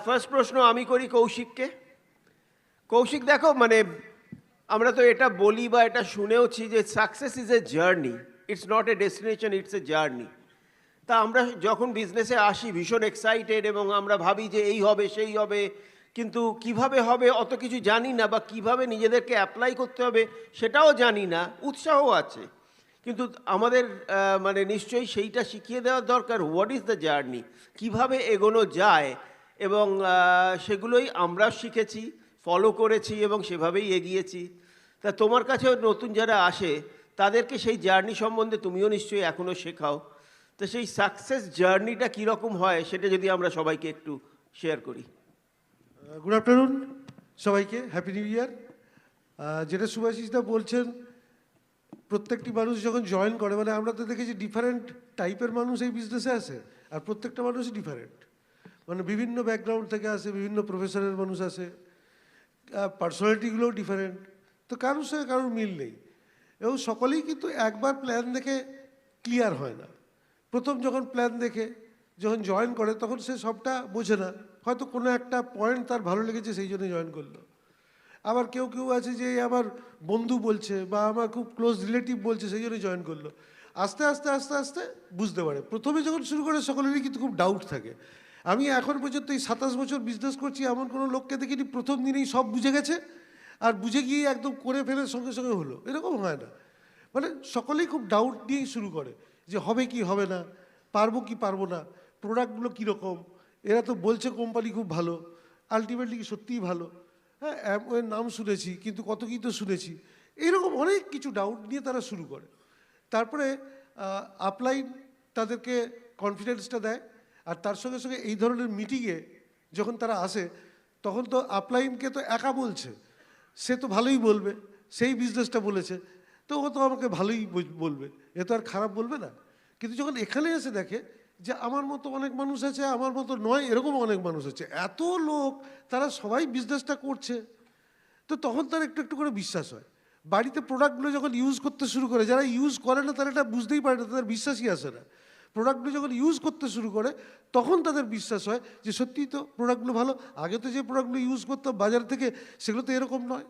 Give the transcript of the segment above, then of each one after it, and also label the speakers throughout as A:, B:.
A: First প্রশ্ন আমি করি কৌশিককে। কৌশিক, দেখো মানে আমরা তো এটা বলি বা এটা শুনেওছি যে success is a journey, it's not a destination, it's a journey. তা আমরা যখন বিজনেসে আসি ভীষণ এক্সাইটেড এবং আমরা ভাবি যে এই হবে সেই হবে, কিন্তু কিভাবে হবে অত কিছু জানি না, বা কিভাবে নিজেদেরকে অ্যাপ্লাই করতে হবে সেটাও জানি না। উৎসাহ আছে, কিন্তু আমাদের মানে নিশ্চয়ই সেইটা শিখিয়ে দেওয়ার দরকার। হোয়াট ইজ দ্য জার্নি, কীভাবে এগোনো যায়, এবং সেগুলোই আমরা শিখেছি, ফলো করেছি এবং সেভাবেই এগিয়েছি। তা তোমার কাছে নতুন যারা আসে তাদেরকে সেই জার্নি সম্বন্ধে তুমিও নিশ্চয়ই এখনও শেখাও। তো সেই সাকসেস জার্নিটা কীরকম হয় সেটা যদি আমরা সবাইকে একটু শেয়ার করি।
B: গুড আফটারনুন সবাইকে, হ্যাপি নিউ ইয়ার। যেটা সুভাষিসদা বলছেন, প্রত্যেকটি মানুষ যখন জয়েন করে, মানে আমরা তো দেখেছি ডিফারেন্ট টাইপের মানুষ এই বিজনেসে আসে, আর প্রত্যেকটা মানুষই ডিফারেন্ট, মানে বিভিন্ন ব্যাকগ্রাউন্ড থেকে আসে, বিভিন্ন প্রফেশনের মানুষ আসে, পার্সোনালিটিগুলোও ডিফারেন্ট। তো কারোর সঙ্গে কারোর মিল নেই, এবং সকলেই কিন্তু একবার প্ল্যান দেখে ক্লিয়ার হয় না। প্রথম যখন প্ল্যান দেখে যখন জয়েন করে তখন সে সবটা বোঝে না, হয়তো কোনো একটা পয়েন্ট তার ভালো লেগেছে সেই জন্য জয়েন করলো। আবার কেউ কেউ আছে যে আমার বন্ধু বলছে বা আমার খুব ক্লোজ রিলেটিভ বলছে সেই জন্য জয়েন করলো। আস্তে আস্তে আস্তে আস্তে বুঝতে পারে। প্রথমে যখন শুরু করে সকলেরই কিন্তু খুব ডাউট থাকে। আমি এখন পর্যন্ত এই 27 বছর বিজনেস করছি, এমন কোনো লোককে দেখিনি প্রথম দিনেই সব বুঝে গেছে আর বুঝে গিয়ে একদম করে ফেলে সঙ্গে সঙ্গে হলো, এরকম হয় না। মানে সকলেই খুব ডাউট নিয়েই শুরু করে যে হবে কি হবে না, পারবো কি পারবো না, প্রোডাক্টগুলো কীরকম, এরা তো বলছে কোম্পানি খুব ভালো, আলটিমেটলি কি সত্যিই ভালো, হ্যাঁ ওর নাম শুনেছি কিন্তু কত কী তো শুনেছি, এইরকম অনেক কিছু ডাউট নিয়ে তারা শুরু করে। তারপরে আপলাইন তাদেরকে কনফিডেন্সটা দেয়, আর তার সঙ্গে সঙ্গে এই ধরনের মিটিংয়ে যখন তারা আসে তখন তো আপলাইনকে তো একা বলছে, সে তো ভালোই বলবে, সেই বিজনেসটা বলেছে তো ও তো আমাকে ভালোই বলবে, এ তো আর খারাপ বলবে না। কিন্তু যখন এখানে এসে দেখে যে আমার মতো অনেক মানুষ আছে, আমার মতো নয় এরকম অনেক মানুষ আছে, এত লোক তারা সবাই বিজনেসটা করছে, তো তখন তার একটু একটু করে বিশ্বাস হয়। বাড়িতে প্রোডাক্টগুলো যখন ইউজ করতে শুরু করে, যারা ইউজ করে না তারা এটা বুঝতেই পারে না, তাদের বিশ্বাসই আসে না। প্রোডাক্টগুলো যখন ইউজ করতে শুরু করে তখন তাদের বিশ্বাস হয় যে সত্যিই তো প্রোডাক্টগুলো ভালো। আগে তো যে প্রোডাক্টগুলো ইউজ করতাম বাজার থেকে সেগুলো তো এরকম নয়।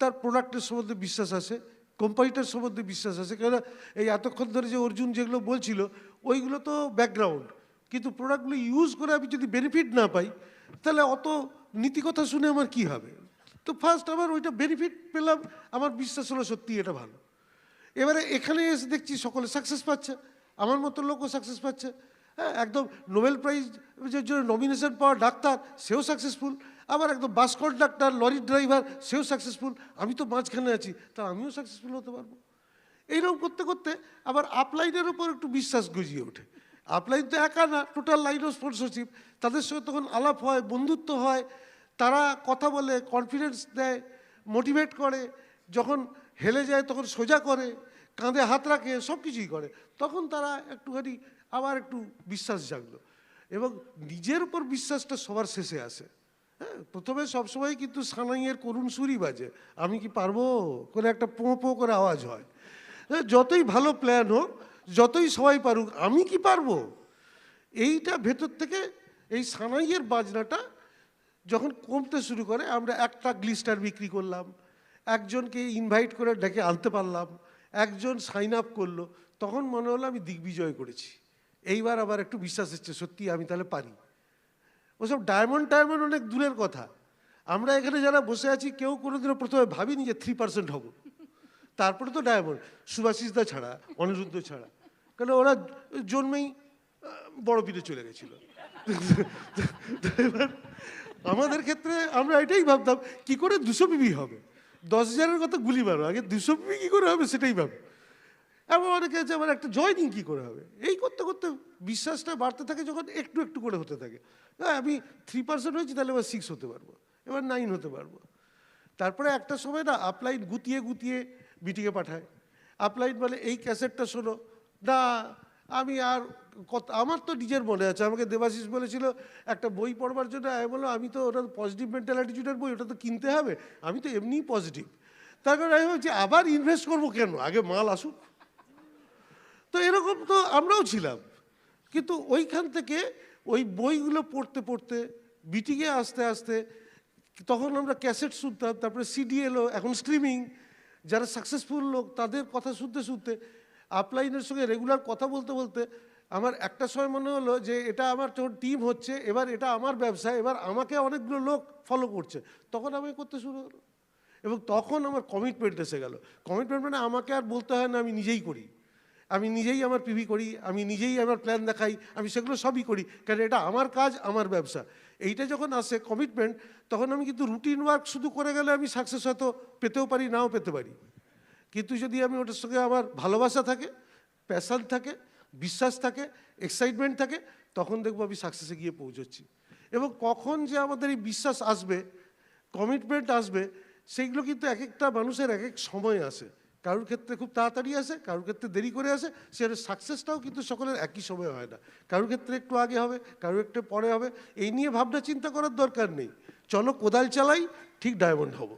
B: তার প্রোডাক্টের সম্বন্ধে বিশ্বাস আসে, কোম্পানিটার সম্বন্ধে বিশ্বাস আছে, কেননা এই এতক্ষণ ধরে যে অর্জুন যেগুলো বলছিল ওইগুলো তো ব্যাকগ্রাউন্ড, কিন্তু প্রোডাক্টগুলো ইউজ করে আমি যদি বেনিফিট না পাই তাহলে অত নীতিকথা শুনে আমার কি হবে। তো ফার্স্ট আমার ওইটা বেনিফিট পেলাম, আমার বিশ্বাস হলো সত্যি এটা ভালো। এবারে এখানে এসে দেখছি সকলে সাকসেস পাচ্ছে, আমার মতো লোকও সাকসেস পাচ্ছে। হ্যাঁ, একদম নোবেল প্রাইজের জন্য নমিনেশন পাওয়া ডাক্তার সেও সাকসেসফুল, আবার একদম বাস কন্ডাক্টর, লরি ড্রাইভার সেও সাকসেসফুল, আমি তো মাঝখানে আছি, তা আমিও সাকসেসফুল হতে পারবো। এইরকম করতে করতে আবার আপলাইনের উপর একটু বিশ্বাস গজিয়ে ওঠে। আপলাইন তো একা না, টোটাল লাইন অফ স্পন্সরশিপ, তাদের সঙ্গে তখন আলাপ হয়, বন্ধুত্ব হয়, তারা কথা বলে, কনফিডেন্স দেয়, মোটিভেট করে, যখন হেলে যায় তখন সোজা করে, কাঁধে হাত রাখে, সব কিছুই করে, তখন তারা একটুখানি আবার একটু বিশ্বাস জাগলো। এবং নিজের উপর বিশ্বাসটা সবার শেষে আসে। হ্যাঁ, প্রথমে সবসময় কিন্তু সানাইয়ের করুণ সুরই বাজে, আমি কি পারবো করে একটা পোঁ পোঁ করে আওয়াজ হয়। হ্যাঁ, যতই ভালো প্ল্যান হোক, যতই সবাই পারুক, আমি কি পারবো, এইটা ভেতর থেকে এই সানাইয়ের বাজনাটা যখন কমতে শুরু করে, আমরা একটা গ্লিস্টার বিক্রি করলাম, একজনকে ইনভাইট করে ডেকে আনতে পারলাম, একজন সাইন আপ করলো, তখন মনে হলো আমি দিগ্বিজয় করেছি। এইবার আবার একটু বিশ্বাস এসছে সত্যি আমি তাহলে পারি। ওসব ডায়মন্ড টায়মন্ড অনেক দূরের কথা, আমরা এখানে যারা বসে আছি কেউ কোনোদিনও প্রথমে ভাবিনি যে 3% হব, তারপরে তো ডায়মন্ড, সুভাষিসদা ছাড়া, অনিরুদ্ধ ছাড়া, কেন ওরা জন্মেই বড় পীরে চলে গেছিল। এবার আমাদের ক্ষেত্রে আমরা এটাই ভাবতাম কি করে 200 পিবি হবে, 10,000-এর কথা গুলি মারো, আগে 200 পিবি কী করে হবে সেটাই ভাবো। এমন অনেকে আছে আমার একটা জয়নিং কী করে হবে, এই করতে করতে বিশ্বাসটা বাড়তে থাকে, যখন একটু একটু করে হতে থাকে। হ্যাঁ, আমি 3% হয়েছি, তাহলে এবার 6 হতে পারবো, এবার 9 হতে পারবো। তারপরে একটা সময় না আপলাইন গুতিয়ে গুতিয়ে মিটিংয়ে পাঠায়। আপলাইন বলে এই ক্যাসেটটা শোনো না, আমি আর আমার তো নিজের মনে আছে, আমাকে দেবাশিস বলেছিল একটা বই পড়বার জন্য, আমি বললাম আমি তো ওটা পজিটিভ মেন্টাল অ্যাটিটিউডের বই, ওটা তো কিনতে হবে, আমি তো এমনিই পজিটিভ। তারপর আমি ভাবছি আবার ইনভেস্ট করবো কেন, আগে মাল আসুক। তো এরকম তো আমরাও ছিলাম, কিন্তু ওইখান থেকে ওই বইগুলো পড়তে পড়তে বিটিংয়ে আস্তে আস্তে, তখন আমরা ক্যাসেট শুনতাম, তারপরে সিডি এলো, এখন স্ট্রিমিং। যারা সাকসেসফুল লোক তাদের কথা শুনতে শুনতে, আপলাইনের সঙ্গে রেগুলার কথা বলতে বলতে আমার একটা সময় মনে হলো যে এটা আমার যখন টিম হচ্ছে, এবার এটা আমার ব্যবসা, এবার আমাকে অনেকগুলো লোক ফলো করছে, তখন আমি করতে শুরু হলো। এবং তখন আমার কমিটমেন্ট এসে গেল। কমিটমেন্ট মানে আমাকে আর বলতে হয় না, আমি নিজেই করি, আমি নিজেই আমার পিভি করি, আমি নিজেই আমার প্ল্যান দেখাই, আমি সেগুলো সবই করি, কারণ এটা আমার কাজ, আমার ব্যবসা। এইটা যখন আসে কমিটমেন্ট, তখন আমি কিন্তু রুটিন ওয়ার্ক শুধু করে গেলে আমি সাকসেস হয়তো পেতেও পারি, নাও পেতে পারি। কিন্তু যদি আমি ওটার সঙ্গে আমার ভালোবাসা থাকে, প্যাশন থাকে, বিশ্বাস থাকে, এক্সাইটমেন্ট থাকে, তখন দেখবো আমি সাকসেসে গিয়ে পৌঁছচ্ছি। এবং কখন যে আমাদের এই বিশ্বাস আসবে, কমিটমেন্ট আসবে, সেইগুলো কিন্তু এক একটা মানুষের এক এক সময় আসে। কারোর ক্ষেত্রে খুব তাড়াতাড়ি আসে, কারোর ক্ষেত্রে দেরি করে আসে, সেটা সাকসেসটাও কিন্তু সকলের একই সময় হয় না। কারোর ক্ষেত্রে একটু আগে হবে, কারোর একটু পরে হবে। এই নিয়ে ভাবনা চিন্তা করার দরকার নেই, চলো কোদাল চালাই, ঠিক ডায়মন্ড হবো।